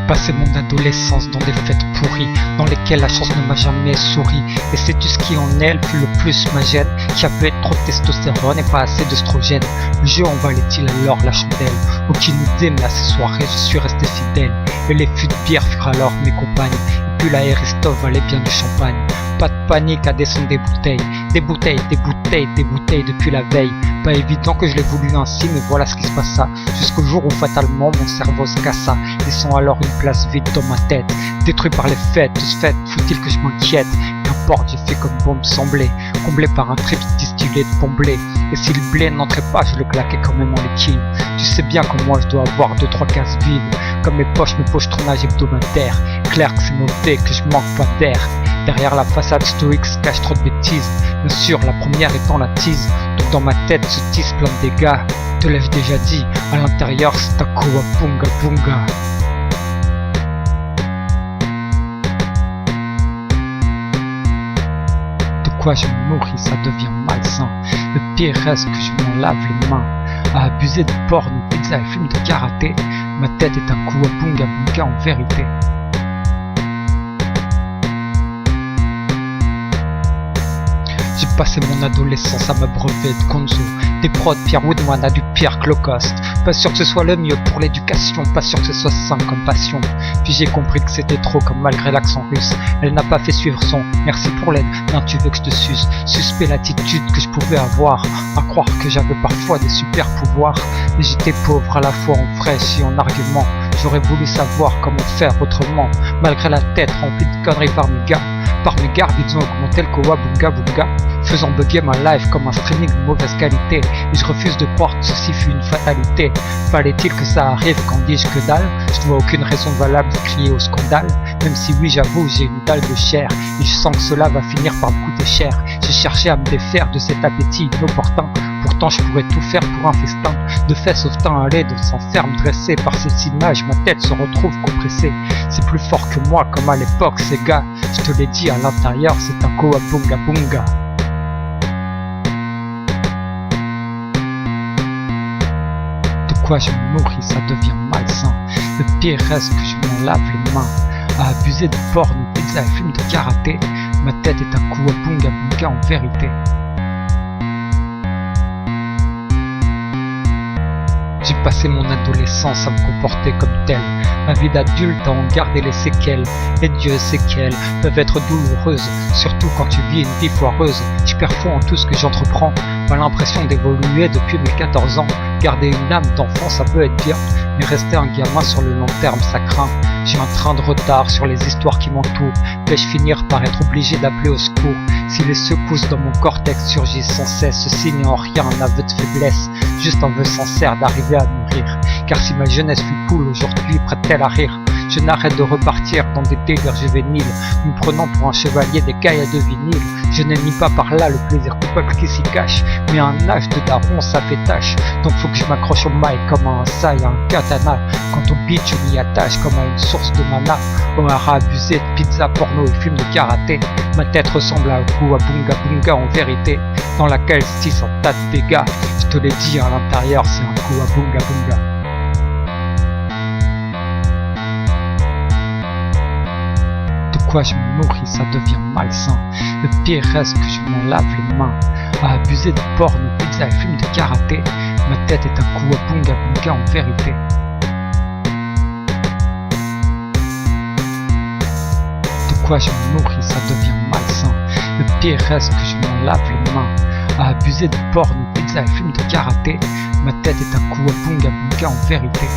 Passé mon adolescence dans des fêtes pourries, dans lesquelles la chance ne m'a jamais souri. Et sais-tu ce qui en elle fut le plus ma gêne? J'avais trop de testostérone et pas assez d'œstrogène. Le jeu en valait-il alors la chandelle? Aucune idée, mais à ces soirées je suis resté fidèle. Et les fûts de bière furent alors mes compagnes. Et puis la Aristov valait bien du champagne. Pas de panique à descendre des bouteilles. Des bouteilles, des bouteilles, des bouteilles depuis la veille. Pas évident que je l'ai voulu ainsi, mais voilà ce qui se passa. Jusqu'au jour où fatalement mon cerveau se cassa, laissant alors une place vide dans ma tête. Détruit par les fêtes, de ce fait, faut-il que je m'inquiète? Qu'importe, j'ai fait comme bon me semblait, comblé par un très vite distillé de bon blé. Et si le blé n'entrait pas, je le claquais quand même en liquide. Tu sais bien que moi je dois avoir 2-3 cases vides, comme mes poches tournage hebdomadaire. Clair que c'est noté, que je manque pas d'air. Derrière la façade stoïque se cache trop de bêtises. Bien sûr, la première étant la tease. Donc dans ma tête se tisse plein de dégâts. Te l'ai-je déjà dit, à l'intérieur c'est un Kowabunga bunga. De quoi je me nourris, ça devient malsain. Le pire reste que je m'en lave les mains. À abuser de porn, de pizza et film de karaté. Ma tête est un Kowabunga bunga en vérité. J'ai passé mon adolescence à m'abreuver de Gonzo, des prods Pierre Woodman à du Pierre Clocost. Pas sûr que ce soit le mieux pour l'éducation, pas sûr que ce soit sain comme passion. Puis j'ai compris que c'était trop, comme malgré l'accent russe. Elle n'a pas fait suivre son merci pour l'aide. Non, tu veux que je te suce? Suspect l'attitude que je pouvais avoir, à croire que j'avais parfois des super pouvoirs. Mais j'étais pauvre à la fois en fraîche et en argument. J'aurais voulu savoir comment faire autrement, malgré la tête remplie de conneries par mes gars. Par mes gardes, ils ont augmenté le Kowabunga bunga, faisant bugger ma life comme un streaming de mauvaise qualité. Et je refuse de croire que ceci fut une fatalité. Fallait-il que ça arrive, qu'en dis-je que dalle? Je ne vois aucune raison valable de crier au scandale. Même si oui, j'avoue, j'ai une dalle de chair, et je sens que cela va finir par me coûter cher. J'ai cherché à me défaire de cet appétit inopportun. Pourtant je pourrais tout faire pour un festin. De fait, sauf temps à l'aide, sans ferme dressée par ces images, ma tête se retrouve compressée. C'est plus fort que moi, comme à l'époque, ces gars. Je te l'ai dit, à l'intérieur, c'est un Kowabunga bunga. De quoi je me nourris, ça devient malsain. Le pire reste que je m'en lave les mains. À abuser de porn, de pizza et film de karaté. Ma tête est un Kowabunga bunga en vérité. J'ai passé mon adolescence à me comporter comme tel. Ma vie d'adulte à en garder les séquelles. Et Dieu sait qu'elles peuvent être douloureuses, surtout quand tu vis une vie foireuse. Je perds foi en tout ce que j'entreprends. Pas l'impression d'évoluer depuis mes 14 ans. Garder une âme d'enfant ça peut être bien, mais rester un gamin sur le long terme ça craint. J'ai un train de retard sur les histoires qui m'entourent. Vais-je finir par être obligé d'appeler au secours? Si les secousses dans mon cortex surgissent sans cesse, ceci n'est en rien un aveu de faiblesse, juste un vœu sincère d'arriver à mourir. Car si ma jeunesse fut cool, aujourd'hui prête-t-elle à rire? Je n'arrête de repartir dans des délires juvéniles, me prenant pour un chevalier des cailles de vinyle. Je n'ai mis pas par là le plaisir coupable qui s'y cache, mais un âge de daron ça fait tâche. Donc faut que je m'accroche au mail comme à un sai, à un katana. Quant au beat je m'y attache comme à une source de mana. Au hara abusé de pizza, porno et films de karaté. Ma tête ressemble à un Kowabunga bunga en vérité, dans laquelle se tisse un tas de dégâts. Je te l'ai dit, à l'intérieur c'est un Kowabunga bunga. De quoi je me nourris, ça devient malsain. Le pire reste que je m'en lave les mains. À abuser de porn, de pizza et films de karaté. Ma tête est un Kowabunga bunga en vérité. De quoi je me nourris, ça devient malsain. Le pire reste que je m'en lave les mains. À abuser de porn, de pizza et films de karaté. Ma tête est un Kowabunga bunga en vérité.